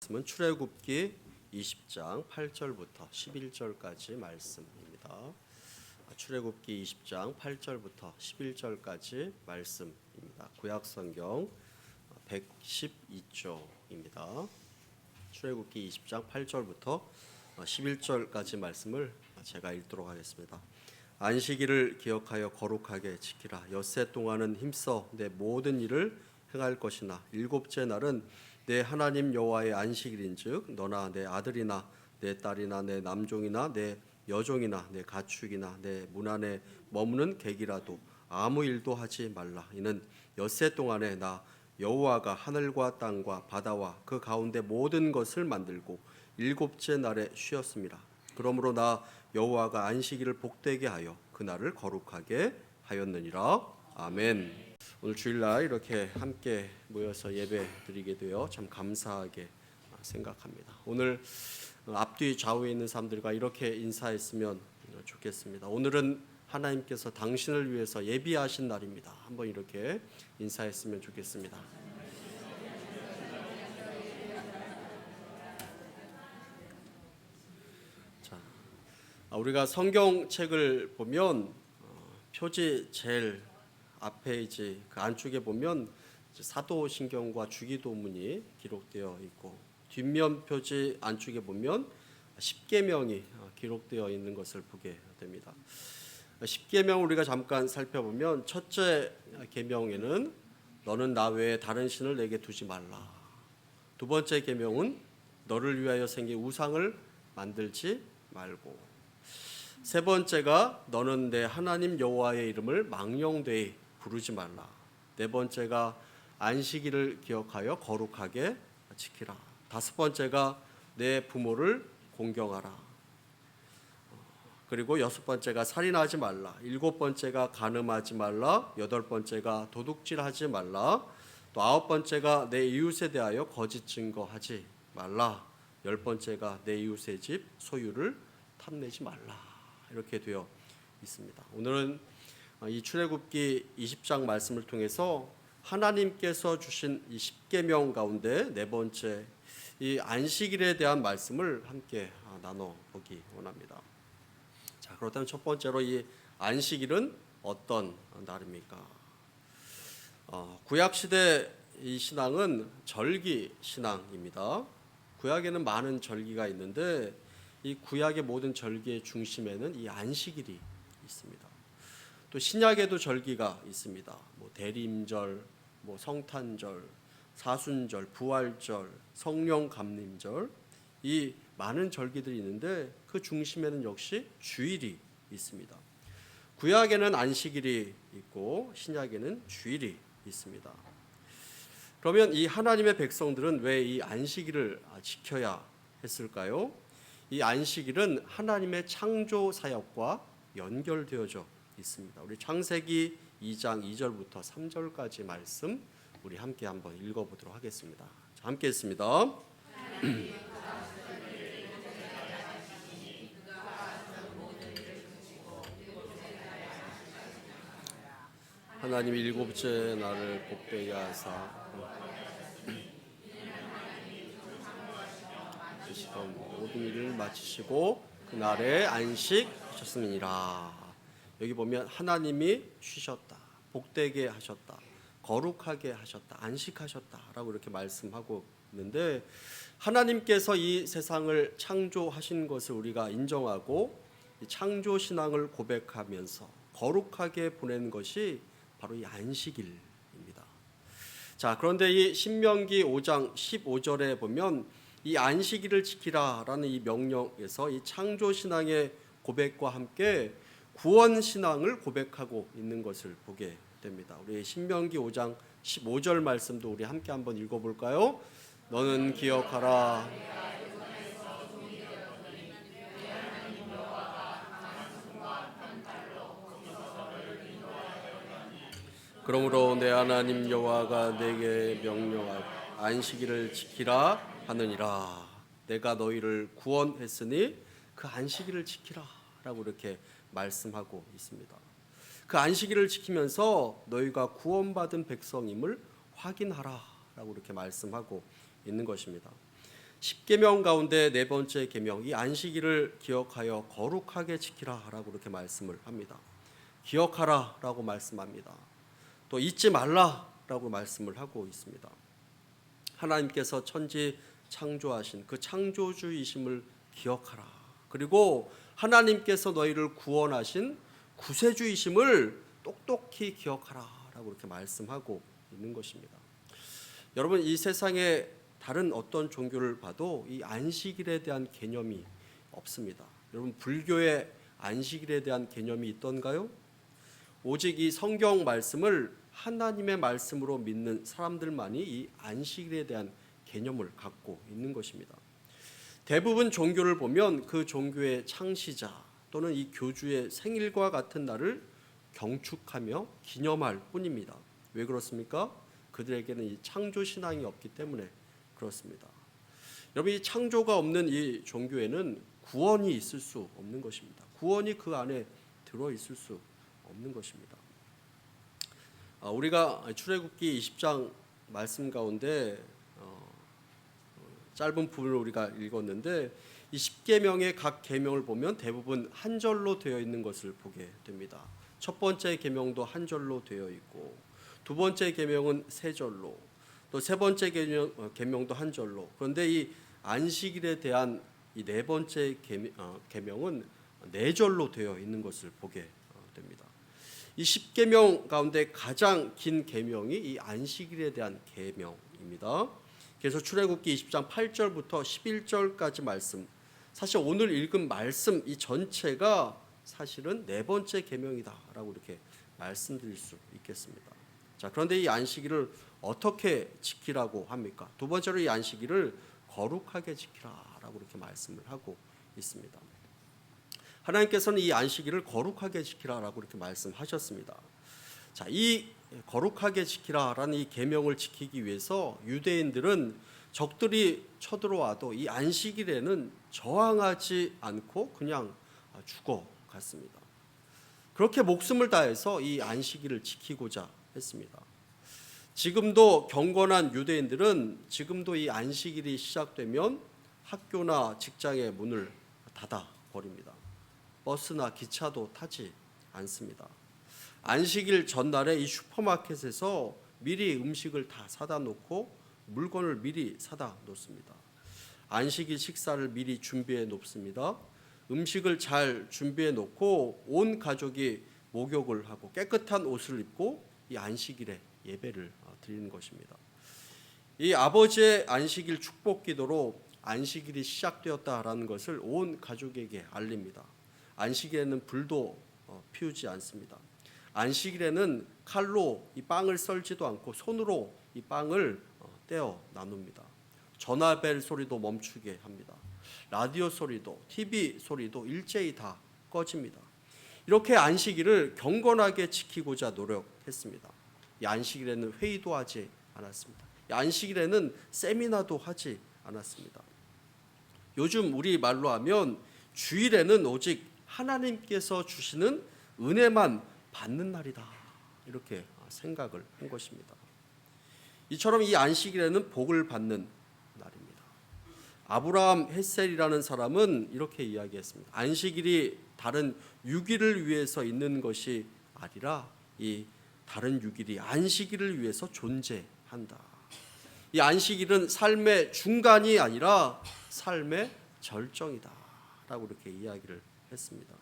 말씀은 출애굽기 20장 8절부터 11절까지 말씀입니다. 출애굽기 20장 8절부터 11절까지 말씀입니다. 구약성경 112쪽입니다. 출애굽기 20장 8절부터 11절까지 말씀을 제가 읽도록 하겠습니다. 안식일을 기억하여 거룩하게 지키라. 엿새 동안은 힘써 내 모든 일을 행할 것이나 일곱째 날은 내 하나님 여호와의 안식일인즉 너나 내 아들이나 내 딸이나 내 남종이나 내 여종이나 내 가축이나 내 문 안에 머무는 객이라도 아무 일도 하지 말라. 이는 엿새 동안에 나 여호와가 하늘과 땅과 바다와 그 가운데 모든 것을 만들고 일곱째 날에 쉬었습니다. 그러므로 나 여호와가 안식일을 복되게 하여 그날을 거룩하게 하였느니라. 아멘. 오늘 주일날 이렇게 함께 모여서 예배 드리게 되어 참 감사하게 생각합니다. 오늘 앞뒤 좌우에 있는 사람들과 이렇게 인사했으면 좋겠습니다. 오늘은 하나님께서 당신을 위해서 예비하신 날입니다. 한번 이렇게 인사했으면 좋겠습니다. 자, 우리가 성경책을 보면 표지 제일 앞에 이제 그 안쪽에 보면 사도신경과 주기도문이 기록되어 있고 뒷면 표지 안쪽에 보면 십계명이 기록되어 있는 것을 보게 됩니다. 십계명 우리가 잠깐 살펴보면 첫째 계명에는 너는 나 외에 다른 신을 내게 두지 말라. 두 번째 계명은 너를 위하여 생긴 우상을 만들지 말고, 세 번째가 너는 내 하나님 여호와의 이름을 망령되이 부르지 말라. 네 번째가 안식일을 기억하여 거룩하게 지키라. 다섯 번째가 내 부모를 공경하라. 그리고 여섯 번째가 살인하지 말라. 일곱 번째가 간음하지 말라. 여덟 번째가 도둑질하지 말라. 또 아홉 번째가 내 이웃에 대하여 거짓 증거하지 말라. 열 번째가 내 이웃의 집 소유를 탐내지 말라. 이렇게 되어 있습니다. 오늘은 이 출애굽기 20장 말씀을 통해서 하나님께서 주신 이 십계명 가운데 네 번째 이 안식일에 대한 말씀을 함께 나눠보기 원합니다. 자, 그렇다면 첫 번째로 이 안식일은 어떤 날입니까? 구약시대 이 신앙은 절기 신앙입니다. 구약에는 많은 절기가 있는데 이 구약의 모든 절기의 중심에는 이 안식일이 있습니다. 또 신약에도 절기가 있습니다. 대림절, 성탄절, 사순절, 부활절, 성령 감림절, 이 많은 절기들이 있는데 그 중심에는 역시 주일이 있습니다. 구약에는 안식일이 있고 신약에는 주일이 있습니다. 그러면 이 하나님의 백성들은 왜 이 안식일을 지켜야 했을까요? 이 안식일은 하나님의 창조 사역과 연결되어져 있습니다. 우리 창세기 2장 2절부터 3절까지 말씀 우리 함께 한번 읽어보도록 하겠습니다. 자, 함께 읽습니다. 하나님이 일곱째 날을 복되게 하사 모든 일을 마치시고 그날에 안식하셨음이니라. 여기 보면 하나님이 쉬셨다, 복되게 하셨다, 거룩하게 하셨다, 안식하셨다라고 이렇게 말씀하고 있는데, 하나님께서 이 세상을 창조하신 것을 우리가 인정하고 창조 신앙을 고백하면서 거룩하게 보낸 것이 바로 이 안식일입니다. 자, 그런데 이 신명기 5장 15절에 보면 이 안식일을 지키라라는 이 명령에서 이 창조 신앙의 고백과 함께 구원 신앙을 고백하고 있는 것을 보게 됩니다. 우리 신명기 5장 15절 말씀도 우리 함께 한번 읽어볼까요? 너는 기억하라. 그러므로 내 하나님 여호와가 내게 명령할 안식일을 지키라 하느니라. 내가 너희를 구원했으니 그 안식일을 지키라 라고 이렇게 말씀하고 있습니다. 그 안식일을 지키면서 너희가 구원받은 백성임을 확인하라 라고 이렇게 말씀하고 있는 것입니다. 십계명 가운데 네 번째 계명, 이 안식일을 기억하여 거룩하게 지키라라고 이렇게 말씀을 합니다. 기억하라라고 말씀합니다. 또 잊지 말라라고 말씀을 하고 있습니다. 하나님께서 천지 창조하신 그 창조주이심을 기억하라. 그리고 하나님께서 너희를 구원하신 구세주이심을 똑똑히 기억하라라고 이렇게 말씀하고 있는 것입니다. 여러분, 이 세상에 다른 어떤 종교를 봐도 이 안식일에 대한 개념이 없습니다. 여러분, 불교의 안식일에 대한 개념이 있던가요? 오직 이 성경 말씀을 하나님의 말씀으로 믿는 사람들만이 이 안식일에 대한 개념을 갖고 있는 것입니다. 대부분 종교를 보면 그 종교의 창시자 또는 이 교주의 생일과 같은 날을 경축하며 기념할 뿐입니다. 왜 그렇습니까? 그들에게는 이 창조 신앙이 없기 때문에 그렇습니다. 여러분, 이 창조가 없는 이 종교에는 구원이 있을 수 없는 것입니다. 구원이 그 안에 들어 있을 수 없는 것입니다. 우리가 출애굽기 20장 말씀 가운데 짧은 부분을 우리가 읽었는데 이 10계명의 각 계명을 보면 대부분 한 절로 되어 있는 것을 보게 됩니다. 첫 번째 계명도 한 절로 되어 있고, 두 번째 계명은 세 절로, 또 세 번째 계명도 한 절로. 그런데 이 안식일에 대한 이 네 번째 계명은 네 절로 되어 있는 것을 보게 됩니다. 이 10계명 가운데 가장 긴 계명이 이 안식일에 대한 계명입니다. 그래서 출애굽기 20장 8절부터 11절까지 말씀, 사실 오늘 읽은 말씀 이 전체가 사실은 네 번째 계명이다라고 이렇게 말씀드릴 수 있겠습니다. 자, 그런데 이 안식일을 어떻게 지키라고 합니까? 두 번째로 이 안식일을 거룩하게 지키라라고 이렇게 말씀을 하고 있습니다. 하나님께서는 이 안식일을 거룩하게 지키라라고 이렇게 말씀하셨습니다. 자, 이 거룩하게 지키라라는 이 계명을 지키기 위해서 유대인들은 적들이 쳐들어와도 이 안식일에는 저항하지 않고 그냥 죽어갔습니다. 그렇게 목숨을 다해서 이 안식일을 지키고자 했습니다. 지금도 경건한 유대인들은 지금도 이 안식일이 시작되면 학교나 직장의 문을 닫아 버립니다. 버스나 기차도 타지 않습니다. 안식일 전날에 이 슈퍼마켓에서 미리 음식을 다 사다 놓고 물건을 미리 사다 놓습니다. 안식일 식사를 미리 준비해 놓습니다. 음식을 잘 준비해 놓고 온 가족이 목욕을 하고 깨끗한 옷을 입고 이 안식일에 예배를 드리는 것입니다. 이 아버지의 안식일 축복 기도로 안식일이 시작되었다라는 것을 온 가족에게 알립니다. 안식일에는 불도 피우지 않습니다. 안식일에는 칼로 이 빵을 썰지도 않고 손으로 이 빵을 떼어 나눕니다. 전화벨 소리도 멈추게 합니다. 라디오 소리도 TV 소리도 일제히 다 꺼집니다. 이렇게 안식일을 경건하게 지키고자 노력했습니다. 이 안식일에는 회의도 하지 않았습니다. 이 안식일에는 세미나도 하지 않았습니다. 요즘 우리 말로 하면 주일에는 오직 하나님께서 주시는 은혜만 받는 날이다, 이렇게 생각을 한 것입니다. 이처럼 이 안식일에는 복을 받는 날입니다. 아브라함 헷셀이라는 사람은 이렇게 이야기했습니다. 안식일이 다른 6일을 위해서 있는 것이 아니라 이 다른 6일이 안식일을 위해서 존재한다. 이 안식일은 삶의 중간이 아니라 삶의 절정이다 라고 이렇게 이야기를 했습니다.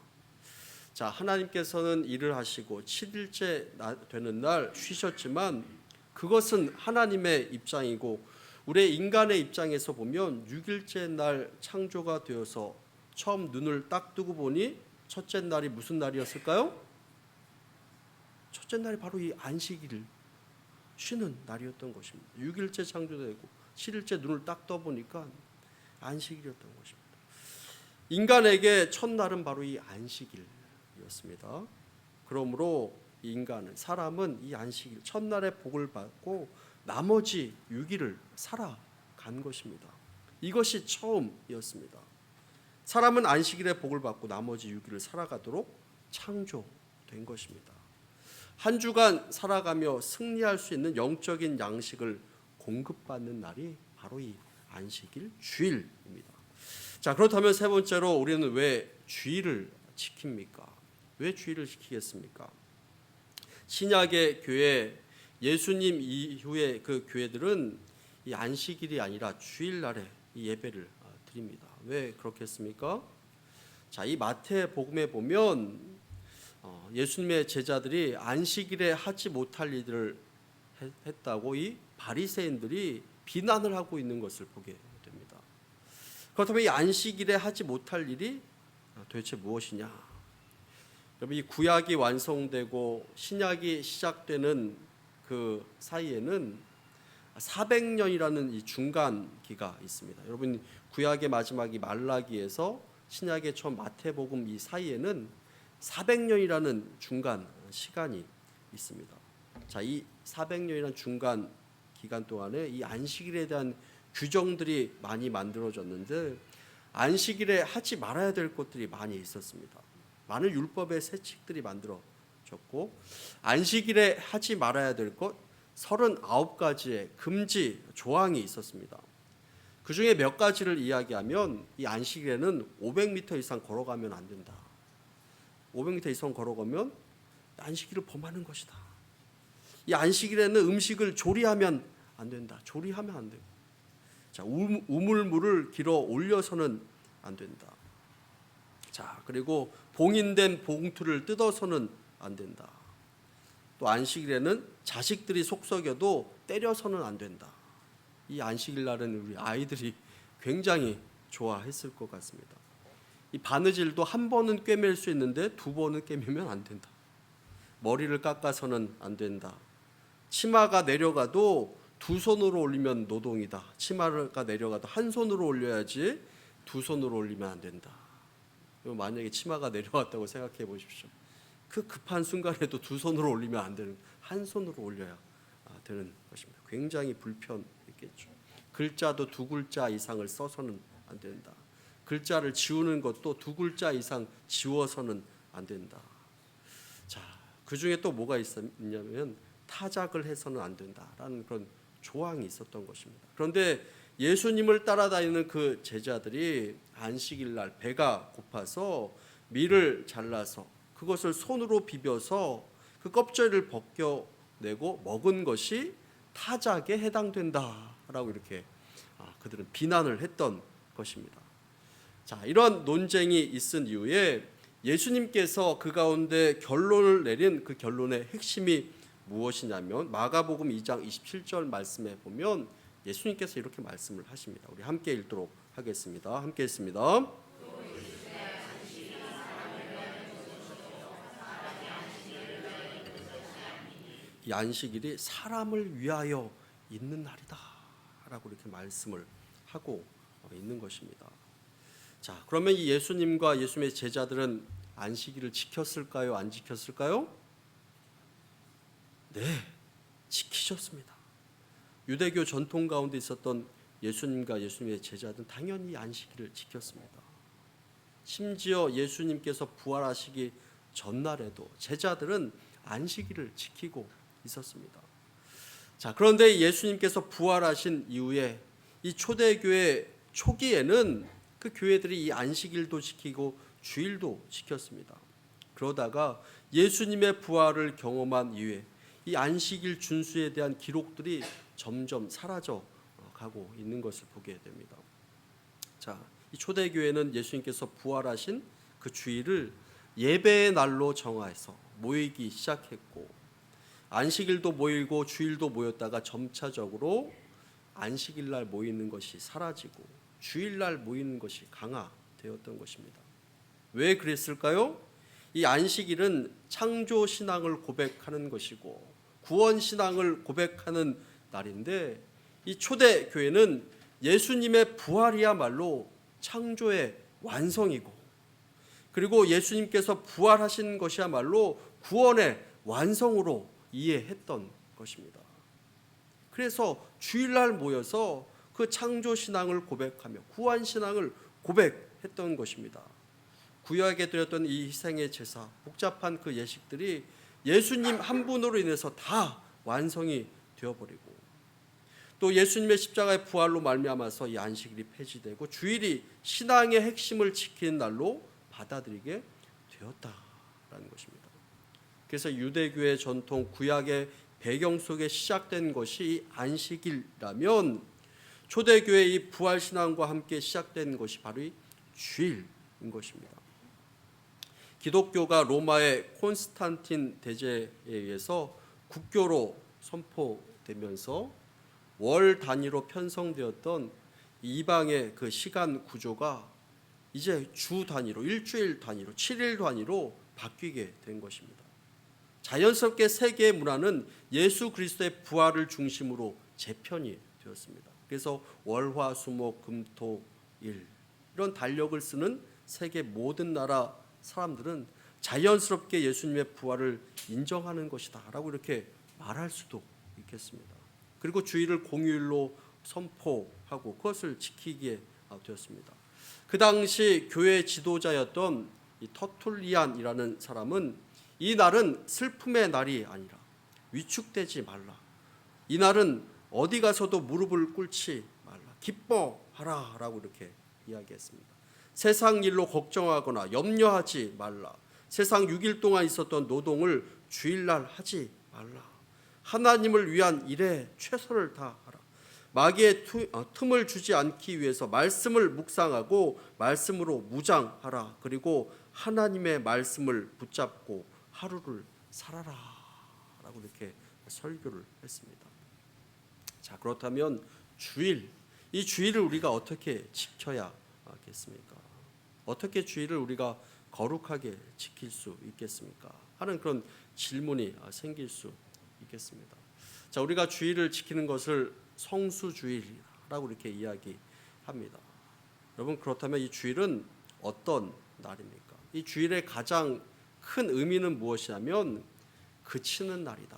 자, 하나님께서는 일을 하시고 7일째 되는 날 쉬셨지만 그것은 하나님의 입장이고 우리 인간의 입장에서 보면 6일째 날 창조가 되어서 처음 눈을 딱 뜨고 보니 첫째 날이 무슨 날이었을까요? 첫째 날이 바로 이 안식일 쉬는 날이었던 것입니다. 6일째 창조되고 7일째 눈을 딱 떠보니까 안식일이었던 것입니다. 인간에게 첫날은 바로 이 안식일이었습니다. 그러므로 인간은, 사람은 이 안식일 첫날의 복을 받고 나머지 6일을 살아간 것입니다. 이것이 처음이었습니다. 사람은 안식일의 복을 받고 나머지 6일을 살아가도록 창조된 것입니다. 한 주간 살아가며 승리할 수 있는 영적인 양식을 공급받는 날이 바로 이 안식일 주일입니다. 자, 그렇다면 세 번째로 우리는 왜 주일을 지킵니까? 왜 주일을 지키겠습니까? 신약의 교회, 예수님 이후의 그 교회들은 이 안식일이 아니라 주일날에 이 예배를 드립니다. 왜 그렇겠습니까? 자, 이 마태복음에 보면 예수님의 제자들이 안식일에 하지 못할 일들을 했다고 이 바리새인들이 비난을 하고 있는 것을 보게 됩니다. 그렇다면 이 안식일에 하지 못할 일이 도대체 무엇이냐? 여러분, 이 구약이 완성되고 신약이 시작되는 그 사이에는 400년이라는 이 중간기가 있습니다. 여러분, 구약의 마지막이 말라기에서 신약의 처음 마태복음 이 사이에는 400년이라는 중간 시간이 있습니다. 자, 이 400년이라는 중간 기간 동안에 이 안식일에 대한 규정들이 많이 만들어졌는데 안식일에 하지 말아야 될 것들이 많이 있었습니다. 많은 율법의 새 책들이 만들어졌고 안식일에 하지 말아야 될 것 39가지의 금지 조항이 있었습니다. 그 중에 몇 가지를 이야기하면 이 안식일에는 500m 이상 걸어가면 안 된다. 500m 이상 걸어가면 안식일을 범하는 것이다. 이 안식일에는 음식을 조리하면 안 된다. 조리하면 안 되고. 자, 우물물을 길어 올려서는 안 된다. 자, 그리고 봉인된 봉투를 뜯어서는 안 된다. 또 안식일에는 자식들이 속썩여도 때려서는 안 된다. 이 안식일 날은 우리 아이들이 굉장히 좋아했을 것 같습니다. 이 바느질도 한 번은 꿰맬 수 있는데 두 번은 꿰매면 안 된다. 머리를 깎아서는 안 된다. 치마가 내려가도 두 손으로 올리면 노동이다. 치마가 내려가도 한 손으로 올려야지 두 손으로 올리면 안 된다. 만약에 치마가 내려왔다고 생각해 보십시오. 그 급한 순간에도 두 손으로 올리면 안 되는, 한 손으로 올려야 되는 것입니다. 굉장히 불편했겠죠. 글자도 두 글자 이상을 써서는 안 된다. 글자를 지우는 것도 두 글자 이상 지워서는 안 된다. 자, 그 중에 또 뭐가 있냐면 타작을 해서는 안 된다라는 그런 조항이 있었던 것입니다. 그런데 예수님을 따라다니는 그 제자들이 안식일 날 배가 고파서 밀을 잘라서 그것을 손으로 비벼서 그 껍질을 벗겨내고 먹은 것이 타작에 해당된다라고 이렇게 그들은 비난을 했던 것입니다. 자, 이런 논쟁이 있은 이후에 예수님께서 그 가운데 결론을 내린 그 결론의 핵심이 무엇이냐면 마가복음 2장 27절 말씀에 보면 예수님께서 이렇게 말씀을 하십니다. 우리 함께 읽도록 하겠습니다. 함께 읽습니다. 이 안식일이 사람을 위하여 있는 날이다 라고 이렇게 말씀을 하고 있는 것입니다. 자, 그러면 이 예수님과 예수님의 제자들은 안식일을 지켰을까요? 안 지켰을까요? 네, 지키셨습니다. 유대교 전통 가운데 있었던 예수님과 예수님의 제자들은 당연히 안식일을 지켰습니다. 심지어 예수님께서 부활하시기 전날에도 제자들은 안식일을 지키고 있었습니다. 자, 그런데 예수님께서 부활하신 이후에 이 초대교회 초기에는 그 교회들이 이 안식일도 지키고 주일도 지켰습니다. 그러다가 예수님의 부활을 경험한 이후에 이 안식일 준수에 대한 기록들이 점점 사라져 가고 있는 것을 보게 됩니다. 자, 이 초대교회는 예수님께서 부활하신 그 주일을 예배의 날로 정해서 모이기 시작했고 안식일도 모이고 주일도 모였다가 점차적으로 안식일 날 모이는 것이 사라지고 주일 날 모이는 것이 강화되었던 것입니다. 왜 그랬을까요? 이 안식일은 창조 신앙을 고백하는 것이고 구원 신앙을 고백하는 날인데 이 초대 교회는 예수님의 부활이야말로 창조의 완성이고 그리고 예수님께서 부활하신 것이야말로 구원의 완성으로 이해했던 것입니다. 그래서 주일날 모여서 그 창조 신앙을 고백하며 구원 신앙을 고백했던 것입니다. 구약에 드렸던 이 희생의 제사, 복잡한 그 예식들이 예수님 한 분으로 인해서 다 완성이 되어버리고 또 예수님의 십자가의 부활로 말미암아서 이 안식일이 폐지되고 주일이 신앙의 핵심을 지키는 날로 받아들이게 되었다라는 것입니다. 그래서 유대교의 전통 구약의 배경 속에 시작된 것이 이 안식일이라면 초대교회의 이 부활 신앙과 함께 시작된 것이 바로 이 주일인 것입니다. 기독교가 로마의 콘스탄틴 대제에 의해서 국교로 선포되면서 월 단위로 편성되었던 이방의 그 시간 구조가 이제 주 단위로, 일주일 단위로, 7일 단위로 바뀌게 된 것입니다. 자연스럽게 세계의 문화는 예수 그리스도의 부활을 중심으로 재편이 되었습니다. 그래서 월화 수목 금토일 이런 달력을 쓰는 세계 모든 나라 사람들은 자연스럽게 예수님의 부활을 인정하는 것이다 라고 이렇게 말할 수도 있겠습니다. 그리고 주일을 공휴일로 선포하고 그것을 지키게 되었습니다. 그 당시 교회 지도자였던 이 터툴리안이라는 사람은 이 날은 슬픔의 날이 아니라 위축되지 말라, 이 날은 어디 가서도 무릎을 꿇지 말라, 기뻐하라 라고 이렇게 이야기했습니다. 세상 일로 걱정하거나 염려하지 말라, 세상 6일 동안 있었던 노동을 주일날 하지 말라, 하나님을 위한 일에 최선을 다하라, 마귀의 틈을 주지 않기 위해서 말씀을 묵상하고 말씀으로 무장하라, 그리고 하나님의 말씀을 붙잡고 하루를 살아라 라고 이렇게 설교를 했습니다. 자, 그렇다면 주일, 이 주일을 우리가 어떻게 지켜야겠습니까? 어떻게 주일을 우리가 거룩하게 지킬 수 있겠습니까? 하는 그런 질문이 생길 수 있겠습니다. 자, 우리가 주일을 지키는 것을 성수주일이라고 이렇게 이야기합니다. 여러분, 그렇다면 이 주일은 어떤 날입니까? 이 주일의 가장 큰 의미는 무엇이냐면 그치는 날이다.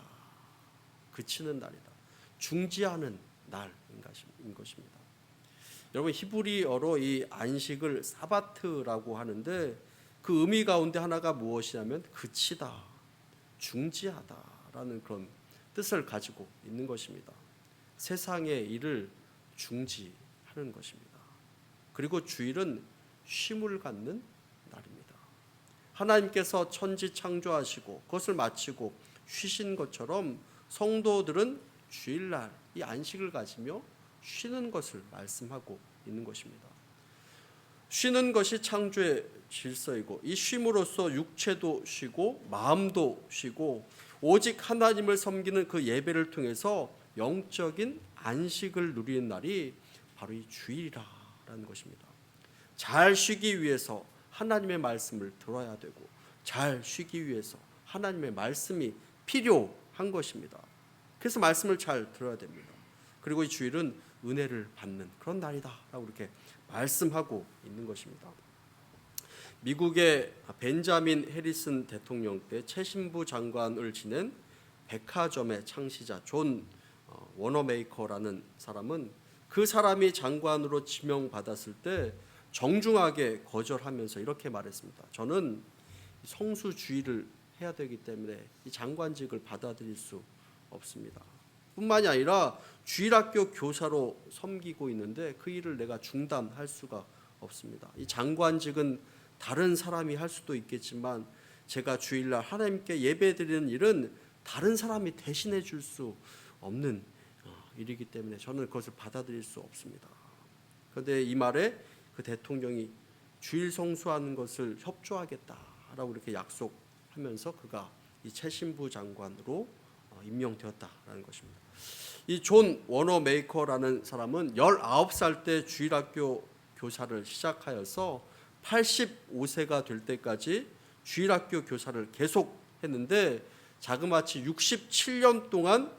그치는 날이다. 중지하는 날인 것입니다. 여러분, 히브리어로 이 안식을 사바트라고 하는데 그 의미 가운데 하나가 무엇이냐면 그치다, 중지하다라는 그런 뜻을 가지고 있는 것입니다. 세상의 일을 중지하는 것입니다. 그리고 주일은 쉼을 갖는 날입니다. 하나님께서 천지 창조하시고 그것을 마치고 쉬신 것처럼 성도들은 주일날 이 안식을 가지며 쉬는 것을 말씀하고 있는 것입니다. 쉬는 것이 창조의 질서이고 이 쉼으로써 육체도 쉬고 마음도 쉬고 오직 하나님을 섬기는 그 예배를 통해서 영적인 안식을 누리는 날이 바로 이 주일이라는 것입니다. 잘 쉬기 위해서 하나님의 말씀을 들어야 되고 잘 쉬기 위해서 하나님의 말씀이 필요한 것입니다. 그래서 말씀을 잘 들어야 됩니다. 그리고 이 주일은 은혜를 받는 그런 날이다 라고 이렇게 말씀하고 있는 것입니다. 미국의 벤자민 해리슨 대통령 때 최신부 장관을 지낸 백화점의 창시자 존 워너메이커라는 사람은 그 사람이 장관으로 지명받았을 때 정중하게 거절하면서 이렇게 말했습니다. 저는 성수주의를 해야 되기 때문에 이 장관직을 받아들일 수 없습니다. 뿐만이 아니라 주일학교 교사로 섬기고 있는데 그 일을 내가 중단할 수가 없습니다. 이 장관직은 다른 사람이 할 수도 있겠지만 제가 주일날 하나님께 예배드리는 일은 다른 사람이 대신해 줄 수 없는 일이기 때문에 저는 그것을 받아들일 수 없습니다. 그런데 이 말에 그 대통령이 주일 성수하는 것을 협조하겠다라고 이렇게 약속하면서 그가 이 최신부 장관으로 임명되었다라는 것입니다. 이 존 워너메이커라는 사람은 19살 때 주일학교 교사를 시작하여서 85세가 될 때까지 주일학교 교사를 계속 했는데 자그마치 67년 동안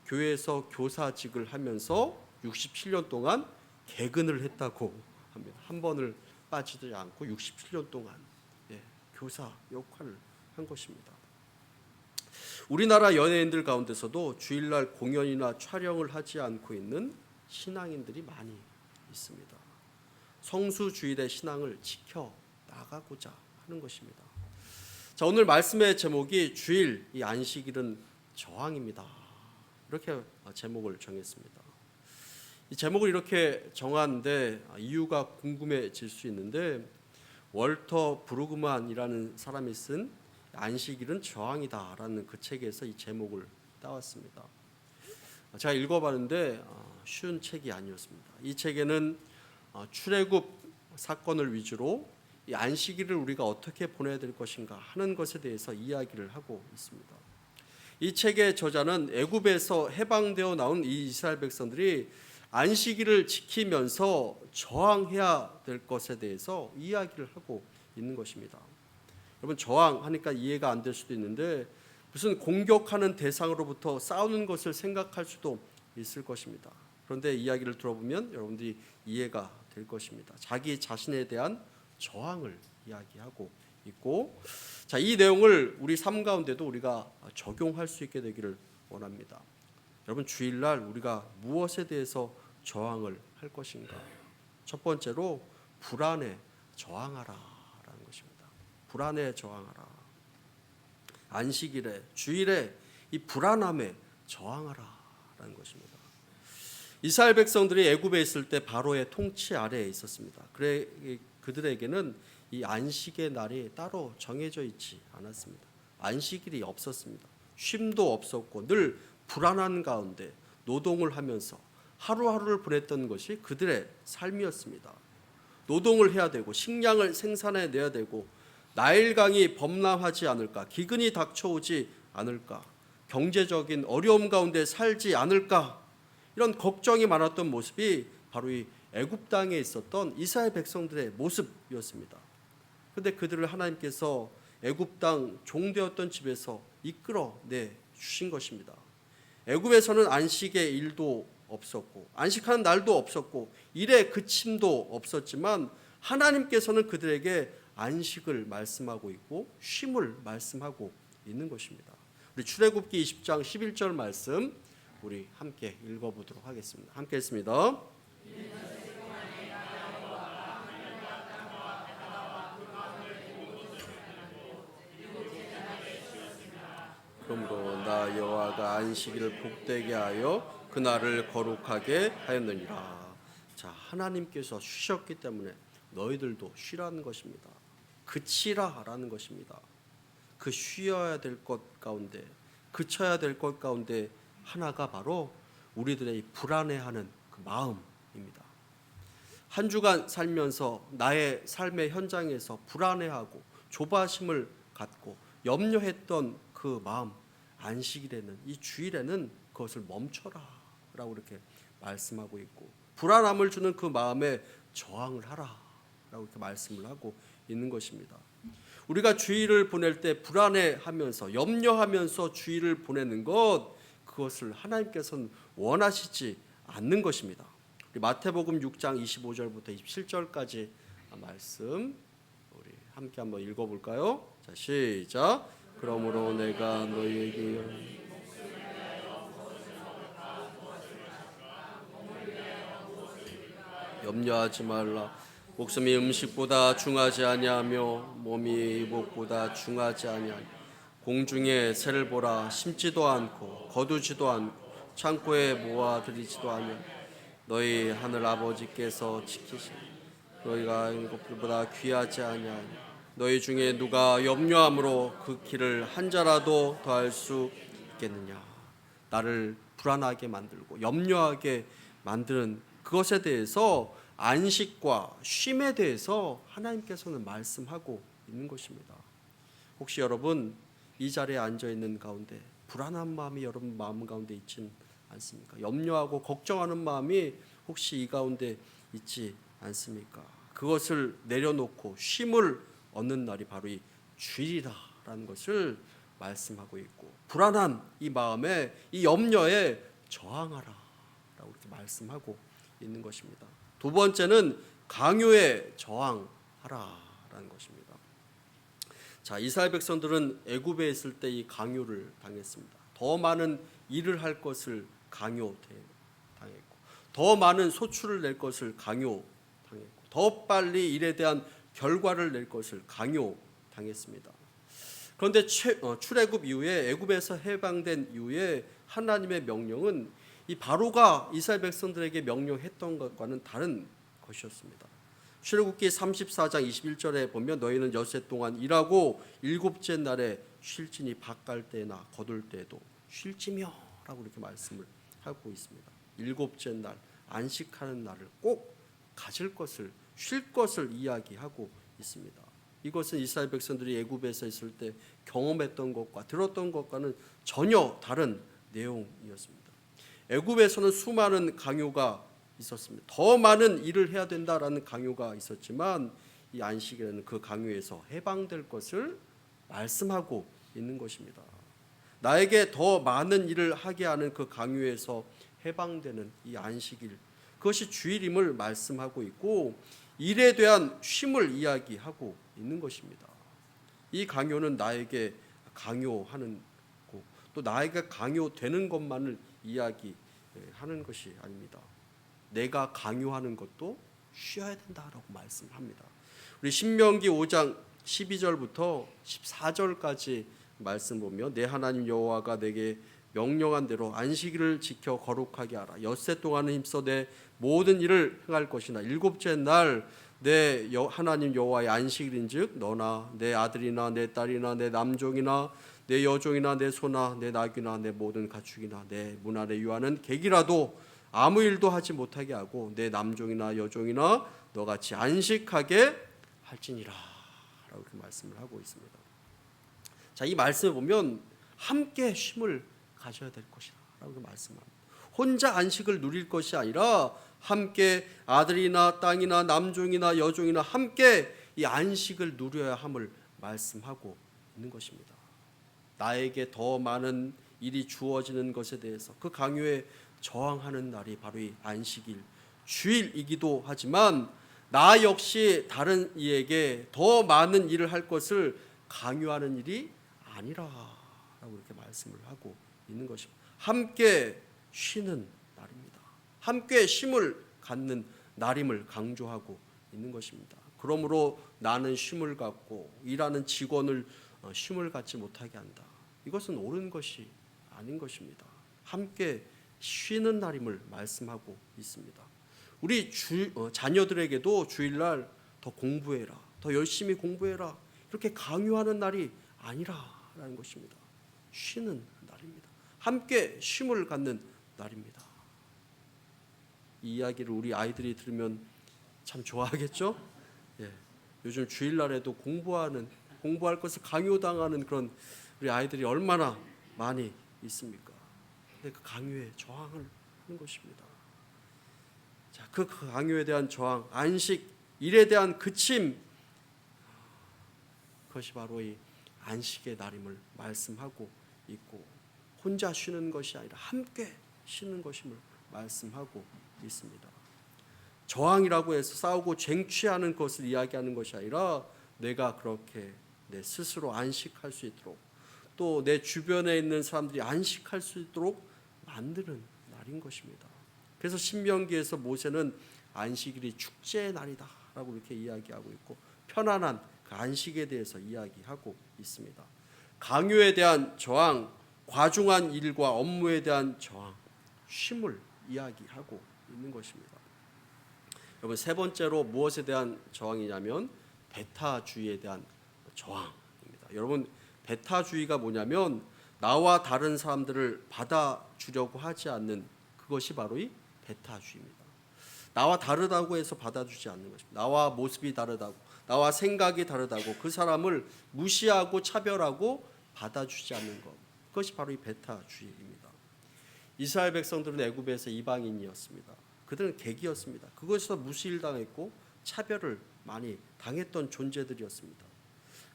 교회에서 교사직을 하면서 67년 동안 개근을 했다고 합니다. 한 번을 빠지지 않고 67년 동안 교사 역할을 한 것입니다. 우리나라 연예인들 가운데서도 주일날 공연이나 촬영을 하지 않고 있는 신앙인들이 많이 있습니다. 성수주일의 신앙을 지켜 나가고자 하는 것입니다. 자, 오늘 말씀의 제목이 주일, 이 안식일은 저항입니다. 이렇게 제목을 정했습니다. 이 제목을 이렇게 정하는데 이유가 궁금해질 수 있는데, 월터 브루그만이라는 사람이 쓴 안식일은 저항이다라는 그 책에서 이 제목을 따왔습니다. 제가 읽어봤는데 쉬운 책이 아니었습니다. 이 책에는 출애굽 사건을 위주로 이 안식일을 우리가 어떻게 보내야 될 것인가 하는 것에 대해서 이야기를 하고 있습니다. 이 책의 저자는 애굽에서 해방되어 나온 이 이스라엘 백성들이 안식일을 지키면서 저항해야 될 것에 대해서 이야기를 하고 있는 것입니다. 여러분, 저항하니까 이해가 안 될 수도 있는데 무슨 공격하는 대상으로부터 싸우는 것을 생각할 수도 있을 것입니다. 그런데 이야기를 들어보면 여러분들이 이해가 될 것입니다. 자기 자신에 대한 저항을 이야기하고 있고, 자, 이 내용을 우리 삶 가운데도 우리가 적용할 수 있게 되기를 원합니다. 여러분, 주일날 우리가 무엇에 대해서 저항을 할 것인가? 첫 번째로 불안에 저항하라라는 것입니다. 불안에 저항하라. 안식일에, 주일에 이 불안함에 저항하라라는 것입니다. 이스라엘 백성들이 애굽에 있을 때 바로의 통치 아래에 있었습니다. 그래 그들에게는 이 안식의 날이 따로 정해져 있지 않았습니다. 안식일이 없었습니다. 쉼도 없었고 늘 불안한 가운데 노동을 하면서 하루하루를 보냈던 것이 그들의 삶이었습니다. 노동을 해야 되고 식량을 생산해내야 되고 나일강이 범람하지 않을까, 기근이 닥쳐오지 않을까, 경제적인 어려움 가운데 살지 않을까, 이런 걱정이 많았던 모습이 바로 이 애굽 땅에 있었던 이스라엘 백성들의 모습이었습니다. 그런데 그들을 하나님께서 애굽 땅 종되었던 집에서 이끌어내 주신 것입니다. 애굽에서는 안식의 일도 없었고 안식하는 날도 없었고 일의 그침도 없었지만 하나님께서는 그들에게 안식을 말씀하고 있고 쉼을 말씀하고 있는 것입니다. 우리 출애굽기 20장 11절 말씀 우리 함께 읽어보도록 하겠습니다. 함께 했습니다. 그러므로 나 여호와가 안식일을 복되게 하여 그날을 거룩하게 하였느니라. 자, 하나님께서 쉬셨기 때문에 너희들도 쉬라는 것입니다. 그치라라는 것입니다. 그 쉬어야 될 것 가운데, 그쳐야 될 것 가운데 하나가 바로 우리들의 불안해하는 그 마음입니다. 한 주간 살면서 나의 삶의 현장에서 불안해하고 조바심을 갖고 염려했던 그 마음, 안식일에는, 이 주일에는 그것을 멈춰라 라고 이렇게 말씀하고 있고, 불안함을 주는 그 마음에 저항을 하라 라고 이렇게 말씀을 하고 있는 것입니다. 우리가 주일을 보낼 때 불안해하면서 염려하면서 주일을 보내는 것, 그것을 하나님께서는 원하시지 않는 것입니다. 우리 마태복음 6장 25절부터 27절까지 말씀 우리 함께 한번 읽어볼까요? 자, 시작. 그러므로 내가 너희에게 염려하지 말라. 목숨이 음식보다 중하지 아니하며 몸이 목보다 중하지 아니하니 공중의 새를 보라. 심지도 않고 거두지도 않고 창고에 모아들이지도 아니하니 너희 하늘 아버지께서 지키시니 너희가 이것들보다 귀하지 아니하니 너희 중에 누가 염려함으로 그 길을 한 자라도 더할 수 있겠느냐. 나를 불안하게 만들고 염려하게 만드는 그것에 대해서 안식과 쉼에 대해서 하나님께서는 말씀하고 있는 것입니다. 혹시 여러분 이 자리에 앉아 있는 가운데 불안한 마음이 여러분 마음 가운데 있진 않습니까? 염려하고 걱정하는 마음이 혹시 이 가운데 있지 않습니까? 그것을 내려놓고 쉼을 얻는 날이 바로 이 주일이라는 것을 말씀하고 있고, 불안한 이 마음에, 이 염려에 저항하라 라고 이렇게 말씀하고 있는 것입니다. 두 번째는 강요에 저항하라라는 것입니다. 자, 이스라엘 백성들은 애굽에 있을 때 이 강요를 당했습니다. 더 많은 일을 할 것을 강요당했고, 더 많은 소출을 낼 것을 강요당했고, 더 빨리 일에 대한 결과를 낼 것을 강요당했습니다. 그런데 출애굽 이후에, 애굽에서 해방된 이후에 하나님의 명령은 이 바로가 이스라엘 백성들에게 명령했던 것과는 다른 것이었습니다. 출애굽기 34장 21절에 보면 너희는 엿새 동안 일하고 일곱째 날에 쉴지니 밭갈 때나 거둘 때에도 쉴지며라고 이렇게 말씀을 하고 있습니다. 일곱째 날 안식하는 날을 꼭 가질 것을 쉴 것을 이야기하고 있습니다. 이것은 이스라엘 백성들이 애굽에서 있을 때 경험했던 것과 들었던 것과는 전혀 다른 내용이었습니다. 애굽에서는 수많은 강요가 있었습니다. 더 많은 일을 해야 된다라는 강요가 있었지만 이 안식일에는 그 강요에서 해방될 것을 말씀하고 있는 것입니다. 나에게 더 많은 일을 하게 하는 그 강요에서 해방되는 이 안식일, 그것이 주일임을 말씀하고 있고 일에 대한 쉼을 이야기하고 있는 것입니다. 이 강요는 나에게 강요하는 거, 또 나에게 강요되는 것만을 이야기하는 것이 아닙니다. 내가 강요하는 것도 쉬어야 된다라고 말씀합니다. 우리 신명기 5장 12절부터 14절까지 말씀 보면 내 하나님 여호와가 내게 명령한 대로 안식일을 지켜 거룩하게 하라. 엿새 동안은 힘써 내 모든 일을 행할 것이나 일곱째 날 내 하나님 여호와의 안식일인즉 너나 내 아들이나 내 딸이나 내 남종이나 내 여종이나 내 소나 내 나귀나 내 모든 가축이나 내 문 안에 유하는 객이라도 아무 일도 하지 못하게 하고 내 남종이나 여종이나 너같이 안식하게 할지니라 라고 이렇게 말씀을 하고 있습니다. 자, 이 말씀을 보면 함께 쉼을 가져야 될 것이다 라고 말씀합니다. 혼자 안식을 누릴 것이 아니라 함께 아들이나 땅이나 남종이나 여종이나 함께 이 안식을 누려야 함을 말씀하고 있는 것입니다. 나에게 더 많은 일이 주어지는 것에 대해서 그 강요에 저항하는 날이 바로 이 안식일, 주일이기도 하지만 나 역시 다른 이에게 더 많은 일을 할 것을 강요하는 일이 아니라라고 이렇게 말씀을 하고 있는 것입니다. 함께 쉬는 날입니다. 함께 쉼을 갖는 날임을 강조하고 있는 것입니다. 그러므로 나는 쉼을 갖고 일하는 직원을 쉼을 갖지 못하게 한다. 이것은 옳은 것이 아닌 것입니다. 함께 쉬는 날임을 말씀하고 있습니다. 우리 자녀들에게도 주일날 더 공부해라, 더 열심히 공부해라 이렇게 강요하는 날이 아니라라는 것입니다. 쉬는 날입니다. 함께 쉼을 갖는 날입니다. 이 이야기를 우리 아이들이 들으면 참 좋아하겠죠? 예. 요즘 주일날에도 공부할 것을 강요당하는 그런 우리 아이들이 얼마나 많이 있습니까? 근데 그 강요에 저항을 하는 것입니다. 자, 그 강요에 대한 저항, 안식, 일에 대한 그침, 그것이 바로 이 안식의 날임을 말씀하고 있고 혼자 쉬는 것이 아니라 함께 쉬는 것임을 말씀하고 있습니다. 저항이라고 해서 싸우고 쟁취하는 것을 이야기하는 것이 아니라 내가 그렇게 내 스스로 안식할 수 있도록 또 내 주변에 있는 사람들이 안식할 수 있도록 만드는 날인 것입니다. 그래서 신명기에서 모세는 안식일이 축제의 날이다라고 이렇게 이야기하고 있고 편안한 그 안식에 대해서 이야기하고 있습니다. 강요에 대한 저항, 과중한 일과 업무에 대한 저항, 쉼을 이야기하고 있는 것입니다. 여러분, 세 번째로 무엇에 대한 저항이냐면 배타주의에 대한 저항입니다. 여러분, 배타주의가 뭐냐면 나와 다른 사람들을 받아주려고 하지 않는 그것이 바로 이 배타주의입니다. 나와 다르다고 해서 받아주지 않는 것입니다. 나와 모습이 다르다고, 나와 생각이 다르다고 그 사람을 무시하고 차별하고 받아주지 않는 것, 그것이 바로 이 배타주의입니다. 이스라엘 백성들은 애굽에서 이방인이었습니다. 그들은 객이었습니다. 그것에서 무시를 당했고 차별을 많이 당했던 존재들이었습니다.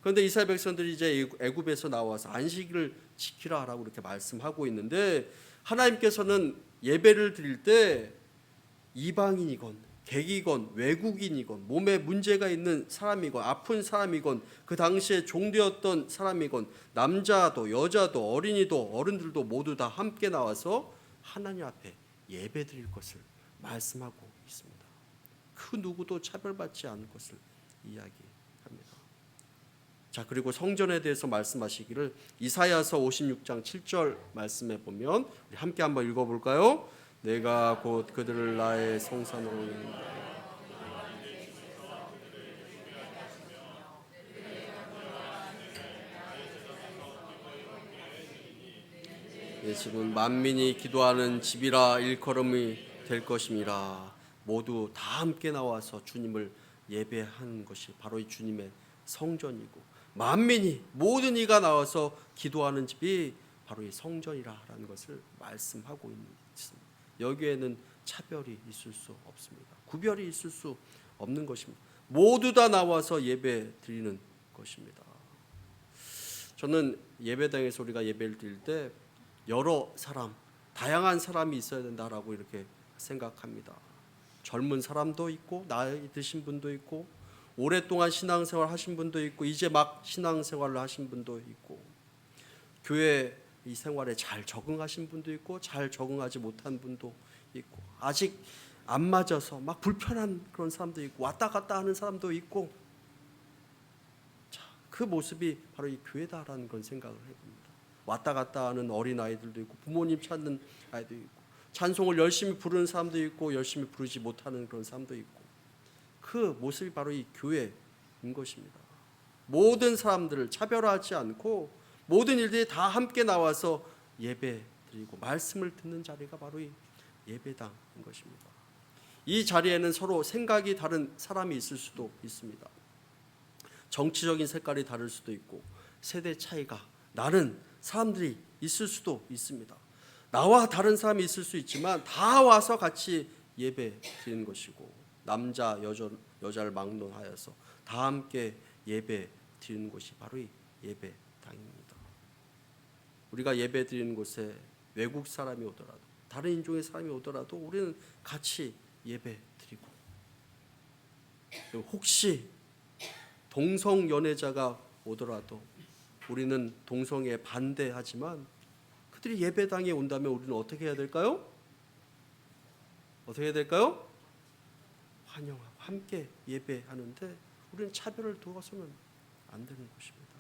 그런데 이스라엘 백성들이 이제 애굽에서 나와서 안식일을 지키라라고 이렇게 말씀하고 있는데 하나님께서는 예배를 드릴 때 이방인이건 객이건 외국인이건 몸에 문제가 있는 사람이건 아픈 사람이건 그 당시에 종되었던 사람이건 남자도 여자도 어린이도 어른들도 모두 다 함께 나와서 하나님 앞에 예배 드릴 것을 말씀하고 있습니다. 그 누구도 차별받지 않을 것을 이야기합니다. 자, 그리고 성전에 대해서 말씀하시기를 이사야서 56장 7절 말씀에 보면 우리 함께 한번 읽어볼까요? 내가 곧 그들을 나의 성산으로 인도하리라. 이 집은 만민이 기도하는 집이라 일컬음이 될 것임이라. 모두 다 함께 나와서 주님을 예배하는 것이 바로 이 주님의 성전이고, 만민이 모든 이가 나와서 기도하는 집이 바로 이 성전이라라는 것을 말씀하고 있습니다. 여기에는 차별이 있을 수 없습니다. 구별이 있을 수 없는 것입니다. 모두 다 나와서 예배 드리는 것입니다. 저는 예배당에서 우리가 예배를 드릴 때 여러 사람, 다양한 사람이 있어야 된다라고 이렇게 생각합니다. 젊은 사람도 있고, 나이 드신 분도 있고, 오랫동안 신앙생활 하신 분도 있고, 이제 막 신앙생활을 하신 분도 있고, 교회 이 생활에 잘 적응하신 분도 있고, 잘 적응하지 못한 분도 있고, 아직 안 맞아서 막 불편한 그런 사람도 있고, 왔다 갔다 하는 사람도 있고, 자, 그 모습이 바로 이 교회다라는 건 생각을 해봅니다. 왔다 갔다 하는 어린아이들도 있고, 부모님 찾는 아이도 있고, 찬송을 열심히 부르는 사람도 있고, 열심히 부르지 못하는 그런 사람도 있고, 그 모습이 바로 이 교회인 것입니다. 모든 사람들을 차별하지 않고 모든 일들이 다 함께 나와서 예배 드리고 말씀을 듣는 자리가 바로 이 예배당인 것입니다. 이 자리에는 서로 생각이 다른 사람이 있을 수도 있습니다. 정치적인 색깔이 다를 수도 있고, 세대 차이가 나는 사람들이 있을 수도 있습니다. 나와 다른 사람이 있을 수 있지만 다 와서 같이 예배 드리는 것이고, 남자 여자를 막론하여서 다 함께 예배 드리는 곳이 바로 이 예배당입니다. 우리가 예배 드리는 곳에 외국 사람이 오더라도, 다른 인종의 사람이 오더라도 우리는 같이 예배 드리고, 혹시 동성 연애자가 오더라도 우리는 동성애에 반대하지만 그들이 예배당에 온다면 우리는 어떻게 해야 될까요? 어떻게 해야 될까요? 환영하고 함께 예배하는데 우리는 차별을 두어서는 안 되는 것입니다.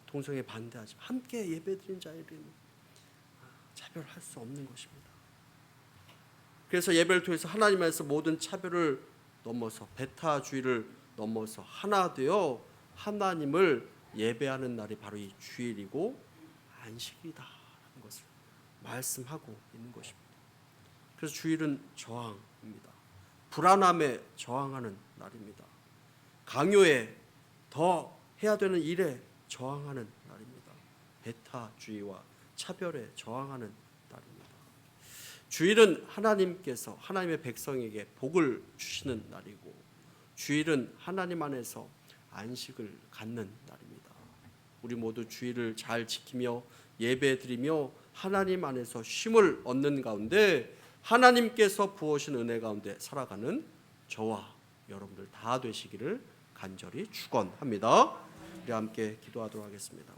동성애에 반대하지만 함께 예배드린 자에게는 차별할 수 없는 것입니다. 그래서 예배를 통해서 하나님 안에서 모든 차별을 넘어서, 배타주의를 넘어서 하나 되어 하나님을 예배하는 날이 바로 이 주일이고 안식이다라는 것을 말씀하고 있는 것입니다. 그래서 주일은 저항입니다. 불안함에 저항하는 날입니다. 강요에, 더 해야 되는 일에 저항하는 날입니다. 배타주의와 차별에 저항하는 날입니다. 주일은 하나님께서 하나님의 백성에게 복을 주시는 날이고, 주일은 하나님 안에서 안식을 갖는 날입니다. 우리 모두 주일을 잘 지키며 예배드리며 하나님 안에서 쉼을 얻는 가운데, 하나님께서 부어신 은혜 가운데 살아가는 저와 여러분들 다 되시기를 간절히 축원합니다. 우리 함께 기도하도록 하겠습니다.